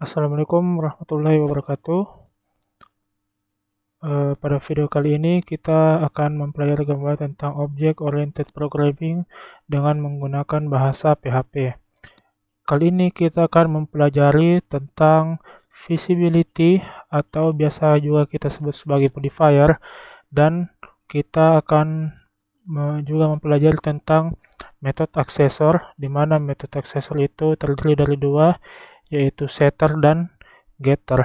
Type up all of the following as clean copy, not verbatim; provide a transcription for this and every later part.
Assalamualaikum warahmatullahi wabarakatuh. Pada video kali ini kita akan mempelajari gambar tentang Object Oriented Programming dengan menggunakan bahasa PHP. Kali ini kita akan mempelajari tentang visibility atau biasa juga kita sebut sebagai modifier, dan kita akan juga mempelajari tentang metode aksesor, di mana metode aksesor itu terdiri dari dua, yaitu setter dan getter.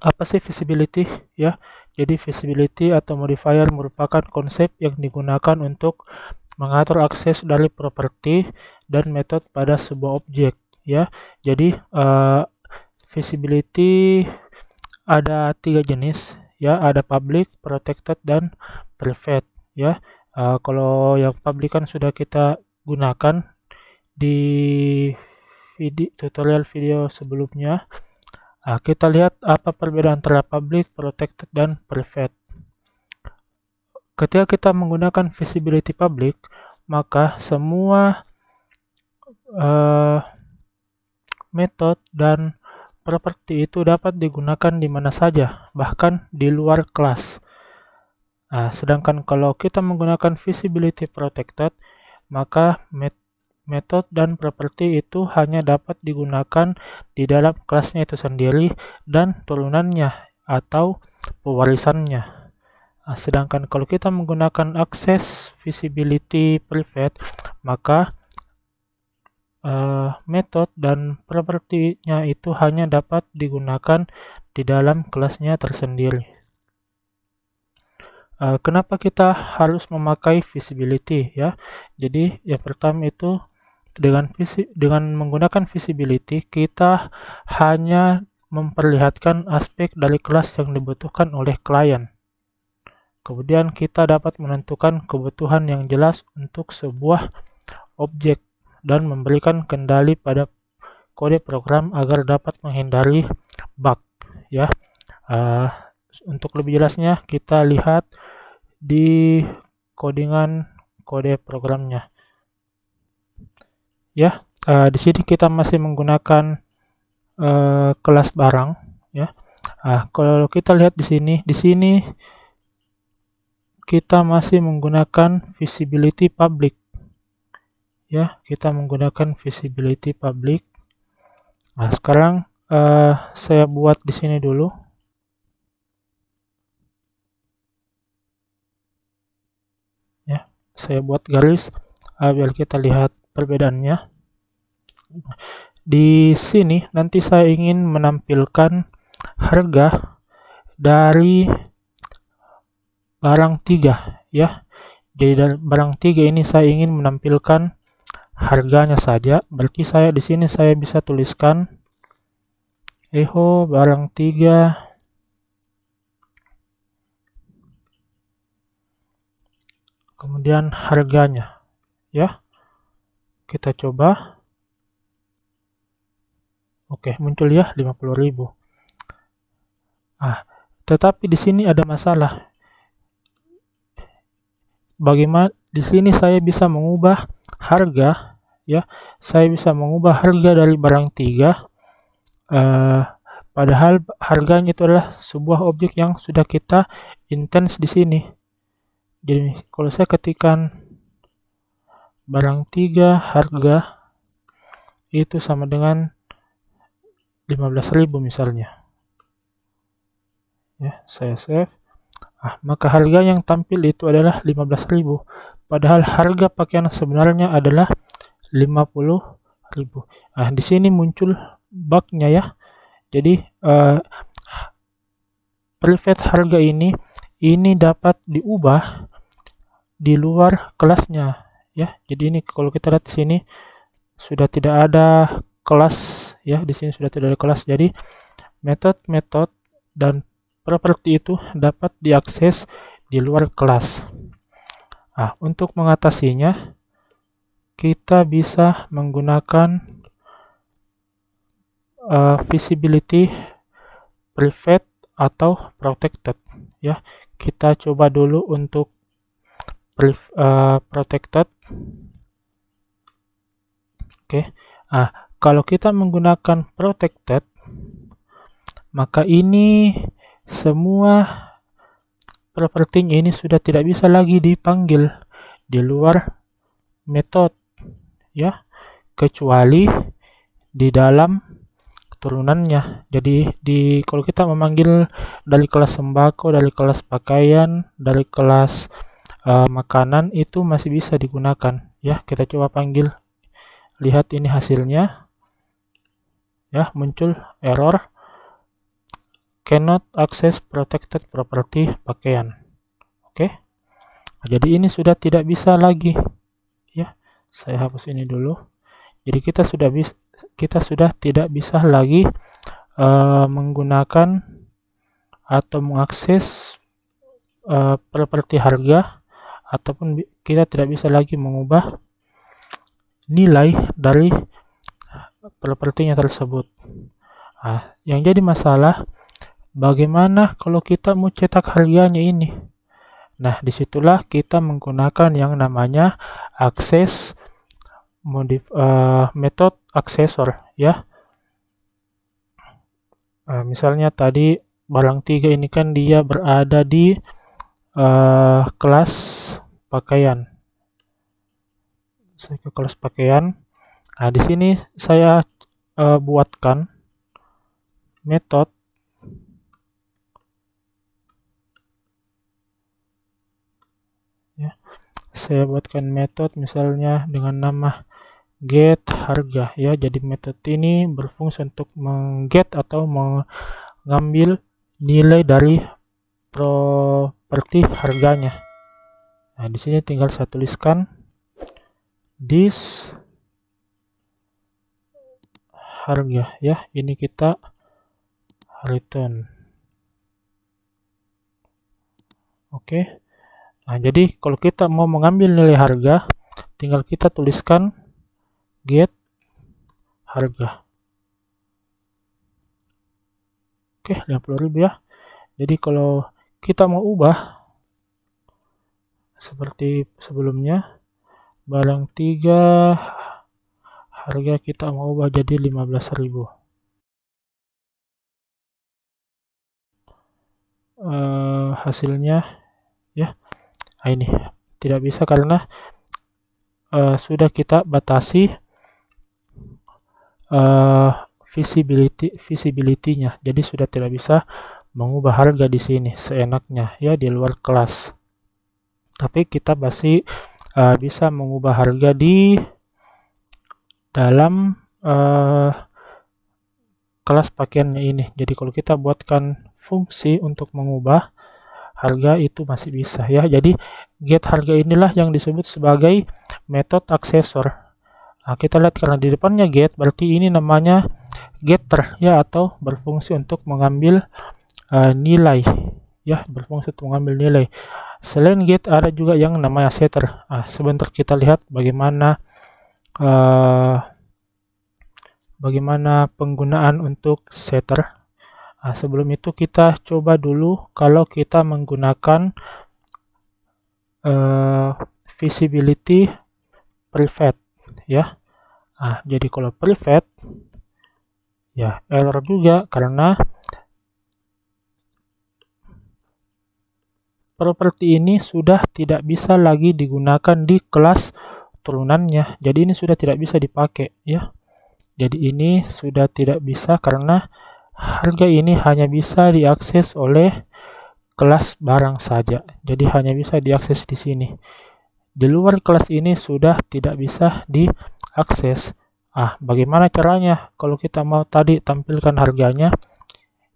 Apa sih visibility ya? Jadi visibility atau modifier merupakan konsep yang digunakan untuk mengatur akses dari properti dan metode pada sebuah objek ya. Jadi visibility ada 3 jenis ya, ada public, protected, dan private ya. Kalau yang public kan sudah kita gunakan di tutorial video sebelumnya. Kita lihat apa perbedaan antara public, protected, dan private. Ketika kita menggunakan visibility public, maka semua metode dan properti itu dapat digunakan di mana saja, bahkan di luar kelas. Sedangkan kalau kita menggunakan visibility protected, maka metode dan properti itu hanya dapat digunakan di dalam kelasnya itu sendiri dan turunannya atau pewarisannya. Sedangkan kalau kita menggunakan akses visibility private, maka metode dan propertinya itu hanya dapat digunakan di dalam kelasnya tersendiri. Kenapa kita harus memakai visibility ya? Jadi yang pertama itu dengan menggunakan visibility, kita hanya memperlihatkan aspek dari kelas yang dibutuhkan oleh klien. Kemudian kita dapat menentukan kebutuhan yang jelas untuk sebuah objek dan memberikan kendali pada kode program agar dapat menghindari bug ya. Untuk lebih jelasnya kita lihat di codingan kode programnya. Ya, di sini kita masih menggunakan kelas barang ya. Kalau kita lihat di sini kita masih menggunakan visibility public. Ya, kita menggunakan visibility public. Sekarang saya buat di sini dulu. Ya, saya buat garis biar kita lihat perbedaannya. Di sini nanti saya ingin menampilkan harga dari barang 3 ya. Jadi dari barang 3 ini saya ingin menampilkan harganya saja. Berarti saya di sini saya bisa tuliskan eho barang 3 kemudian harganya ya. Kita coba. Oke, muncul ya 50.000. Tetapi di sini ada masalah. Bagaimana di sini saya bisa mengubah harga ya. Saya bisa mengubah harga dari barang 3 padahal harganya itu adalah sebuah objek yang sudah kita intens di sini. Jadi kalau saya ketikkan barang 3 harga itu sama dengan 15.000 misalnya ya, saya save. Maka harga yang tampil itu adalah 15.000, padahal harga pakaian sebenarnya adalah 50.000. Di sini muncul bugnya ya. Jadi private harga ini dapat diubah di luar kelasnya ya. Jadi ini kalau kita lihat di sini sudah tidak ada kelas ya, di sini sudah tidak ada kelas. Jadi metode dan properti itu dapat diakses di luar kelas. Untuk mengatasinya kita bisa menggunakan visibility private atau protected ya. Kita coba dulu untuk protected. Oke. Kalau kita menggunakan protected, maka ini semua propertinya ini sudah tidak bisa lagi dipanggil di luar method, ya, kecuali di dalam turunannya. Jadi kalau kita memanggil dari kelas sembako, dari kelas pakaian, dari kelas makanan, itu masih bisa digunakan, ya. Kita coba panggil, lihat ini hasilnya, ya, muncul error cannot access protected property pakaian. Oke. Jadi ini sudah tidak bisa lagi, ya. Saya hapus ini dulu. Jadi kita sudah tidak bisa lagi menggunakan atau mengakses properti harga, ataupun kita tidak bisa lagi mengubah nilai dari propertinya tersebut. Yang jadi masalah, bagaimana kalau kita mau cetak harganya ini? Nah, disitulah kita menggunakan yang namanya access method accessor, ya. Misalnya tadi barang 3 ini kan dia berada di kelas pakaian. Saya ke kelas pakaian. Di sini saya buatkan metode saya buatkan metode misalnya dengan nama get harga, ya. Jadi metode ini berfungsi untuk mengget atau mengambil nilai dari properti harganya. Di sini tinggal saya tuliskan this harga, ya. Ini kita return. Oke. Jadi kalau kita mau mengambil nilai harga, tinggal kita tuliskan get harga. Oke, 50.000, ya. Jadi kalau kita mau ubah seperti sebelumnya, barang 3 harga kita mau ubah jadi 15.000. Hasilnya, ya. Ini tidak bisa karena sudah kita batasi visibility-nya. Jadi sudah tidak bisa mengubah harga di sini seenaknya, ya, di luar kelas. Tapi kita masih bisa mengubah harga di dalam kelas pakaiannya ini. Jadi kalau kita buatkan fungsi untuk mengubah harga, itu masih bisa, ya. Jadi get harga inilah yang disebut sebagai method accessor. Kita lihat karena di depannya get, berarti ini namanya getter, ya, atau berfungsi untuk mengambil nilai, ya, berfungsi untuk mengambil nilai. Selain get ada juga yang namanya setter. Sebentar kita lihat bagaimana penggunaan untuk setter. Sebelum itu kita coba dulu kalau kita menggunakan visibility private, ya. Jadi kalau private, ya, error juga karena properti ini sudah tidak bisa lagi digunakan di kelas turunannya. Jadi ini sudah tidak bisa dipakai, ya. Jadi ini sudah tidak bisa karena harga ini hanya bisa diakses oleh kelas barang saja. Jadi hanya bisa diakses di sini. Di luar kelas ini sudah tidak bisa diakses. Bagaimana caranya? Kalau kita mau tadi tampilkan harganya,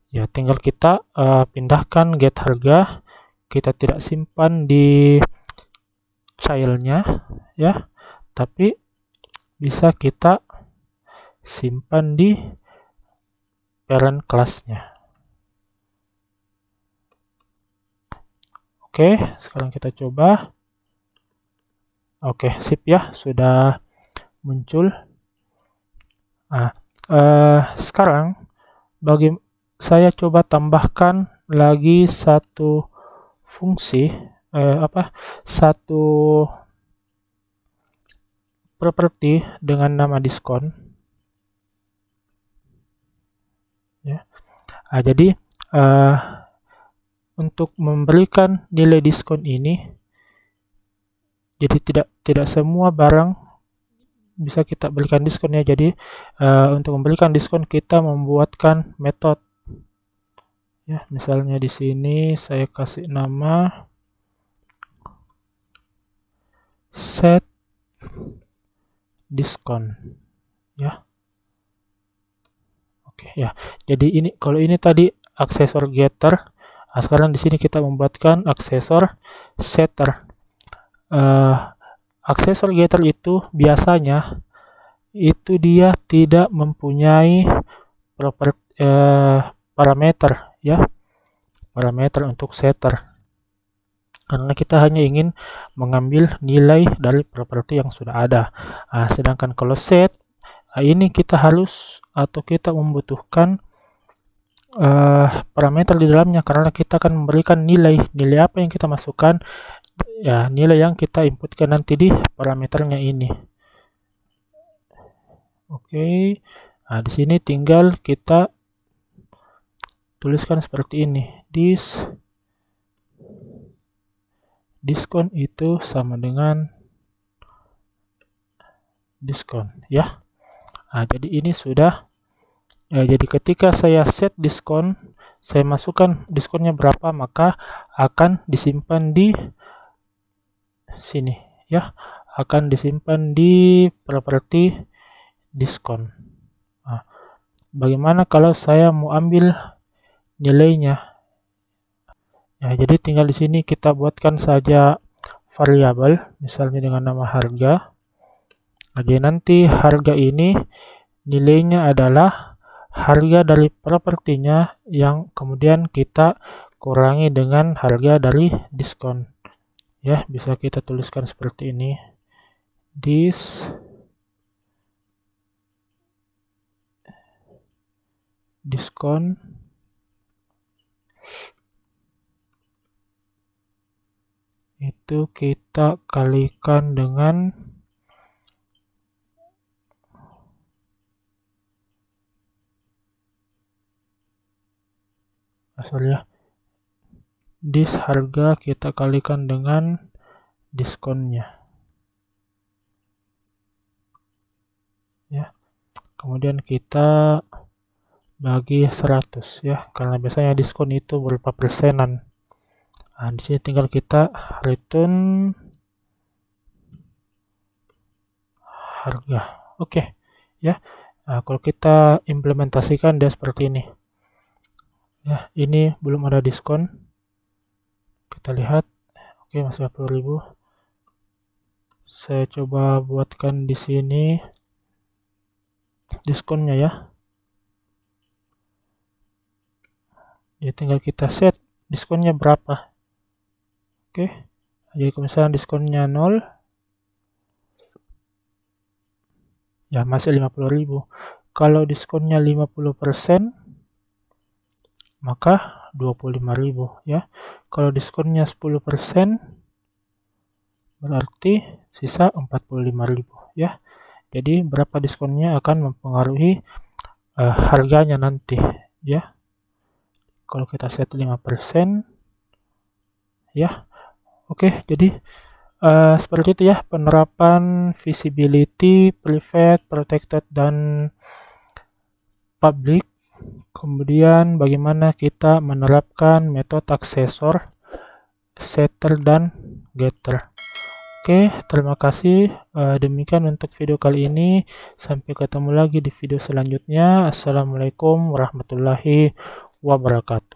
ya, tinggal kita pindahkan get harga. Kita tidak simpan di childnya, ya, tapi bisa kita simpan di parent kelasnya. Oke, sekarang kita coba. Oke, sip, ya, sudah muncul. Sekarang saya coba tambahkan lagi satu fungsi satu properti dengan nama diskon, ya. Jadi untuk memberikan nilai diskon ini, jadi tidak semua barang bisa kita berikan diskon, ya. Jadi untuk memberikan diskon kita membuatkan metode, ya. Misalnya di sini saya kasih nama set diskon, ya. Oke, ya. Jadi ini, kalau ini tadi aksesor getter, sekarang di sini kita membuatkan aksesor setter. Aksesor getter itu biasanya itu dia tidak mempunyai parameter, ya, parameter untuk setter, karena kita hanya ingin mengambil nilai dari properti yang sudah ada. Sedangkan kalau set, ini kita harus atau kita membutuhkan parameter di dalamnya, karena kita akan memberikan nilai apa yang kita masukkan, ya, nilai yang kita inputkan nanti di parameternya ini. Oke. Di sini tinggal kita tuliskan seperti ini. Diskon itu sama dengan diskon, ya. Jadi ini sudah, jadi ketika saya set diskon, saya masukkan diskonnya berapa, maka akan disimpan di sini, ya, akan disimpan di properti diskon. Bagaimana kalau saya mau ambil nilainya? Jadi tinggal di sini kita buatkan saja variabel, misalnya dengan nama harga. Jadi nanti harga ini nilainya adalah harga dari propertinya yang kemudian kita kurangi dengan harga dari diskon, ya. Bisa kita tuliskan seperti ini, diskon itu kita kalikan dengan harga kita kalikan dengan diskonnya, ya. Kemudian kita bagi 100, ya, karena biasanya diskon itu berupa persenan. Di sini tinggal kita return harga. Oke, ya. Kalau kita implementasikan dia seperti ini, ya. Ini belum ada diskon, kita lihat. Oke, masih 40.000. Saya coba buatkan di sini diskonnya, ya. Jadi tinggal kita set diskonnya berapa. Oke, jadi kalau misalnya diskonnya 0, ya, masih 50.000. Kalau diskonnya 50%, maka 25.000, ya. Kalau diskonnya 10%, berarti sisa 45.000, ya. Jadi berapa diskonnya akan mempengaruhi harganya nanti, ya. Kalau kita set 5%, ya. Oke, jadi seperti itu, ya, penerapan visibility, private, protected, dan public. Kemudian bagaimana kita menerapkan metode aksesor, setter, dan getter. Oke, terima kasih. Demikian untuk video kali ini. Sampai ketemu lagi di video selanjutnya. Assalamualaikum warahmatullahi wabarakatuh.